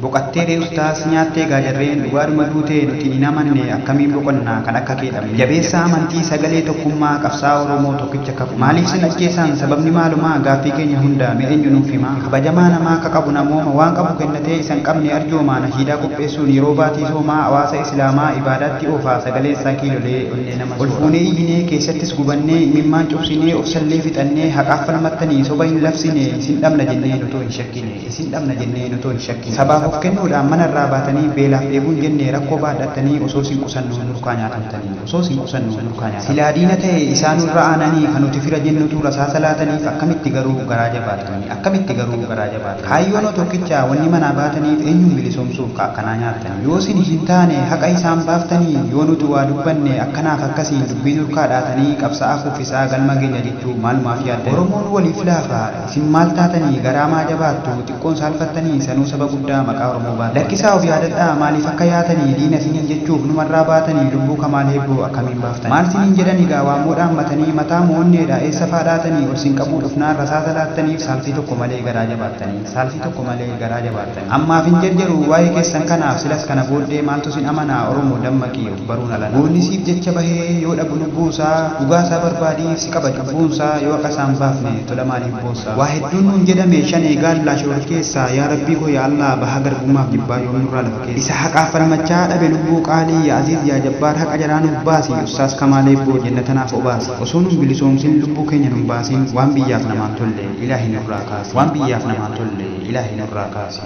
Boqatteeree ustaas nyaattee gaajarreen dhugaadhuma duutee nuti hin amanne akkamiin boqonnaa kan akka keedhamne. Jabeessa amantii sagalee tokkummaa qabsaa Oromoo tokkicha qabu. Maaliif sin ajjeesan sababni maalumaa gaaffii keenya hunda mee eenyu nuuf hima. Kabajamaa namaa akka qabu namooma waan qabu kennatee isan qabne arjoomaa nashiidaa qopheessuun yeroo baatii soomaa hawaasa islaamaa ibaadaatti oofaa sagalee isaa kiilolee onnee nama ol fuunee iyyinee keessattis gubannee imimmaan cubsinee of sallee fixannee haqaaf falmattanii soba hin labsine isin dhabna jennee nutoo hin shakkine isin dhabna jennee nutoo hin shakkine. Sabaaf of kennuudhaan manarraa baatanii beelaaf eeguun jennee rakkoo baadhattanii osoo sin qusannoo nurkaa nyaatamtanii osoo sin qusannoo nurkaa nyaatamtanii. Silaa diina ta'e isaanurra aananii kan nuti fira jennutu rasaasa laataniif akkamitti garuu garaa jabaatanii akkamitti garuu garaa jabaatanii. Kaayyoon tokkicha wanni manaa baataniif eenyuun bilisoomsuuf akkanaa nyaatanii. Yoo sin hin taane haqa isaan baaftanii yoo nuti waa dubbanne akkanaaf akkasiin dubbii nurkaa dhaatanii qabsa'aa kuffisaa galma geenya jechuu maalumaaf yaadda. Oromoon waliif laafa isin maal taatanii garaamaa jabaattu xiqqoon saalfattanii sanuu saba guddaa maqaa Oromoo baatan. Lakkisaa of yaadadhaa maaliif akka yaatanii diina siniin jechuuf numarraa baatanii lubbuu kamaa heebboo akkamiin baaftan. Maal siniin jedhani gaa waammoodhaan matanii mataa moonneedha eessa faadhaatanii ol sin qabuu dhufnaan rasaasa laattaniif saalfii tokko malee garaa jabaattanii saalfii tokko malee garaa jabaattanii. Ammaaf hin jarjaru waa'ee keessan kanaaf silas kana booddee maaltu sin amanaa Oromoo dammaqii of baruun alana. Goonni siif jecha bahee yoo dhabu lubbuusaa dhugaasaa barbaadiif si qaba cubbuunsaa yoo akka isaan baafne tola maaliif boonsaa. Waa hedduun nuun jedhame shanee gaallaa shoror keessaa yaa rabbii koo yaa Allah baha garbummaaf jibbaa yoo nurraa lafa keessa. Isa haqaaf falmachaa dhabe lubbuu qaalii yaa aziiz yaa jabbaar haqa jaraa nuuf baasi ustaas kamaalee boo jannatanaaf obaasi. Osoo nun bilisoomsin lubbuu keenya nun baasin waan biyyaaf namaan tolle ilaahi nurraa kaasi. Waan biyyaaf namaan tolle ilaahi nurraa kaasi.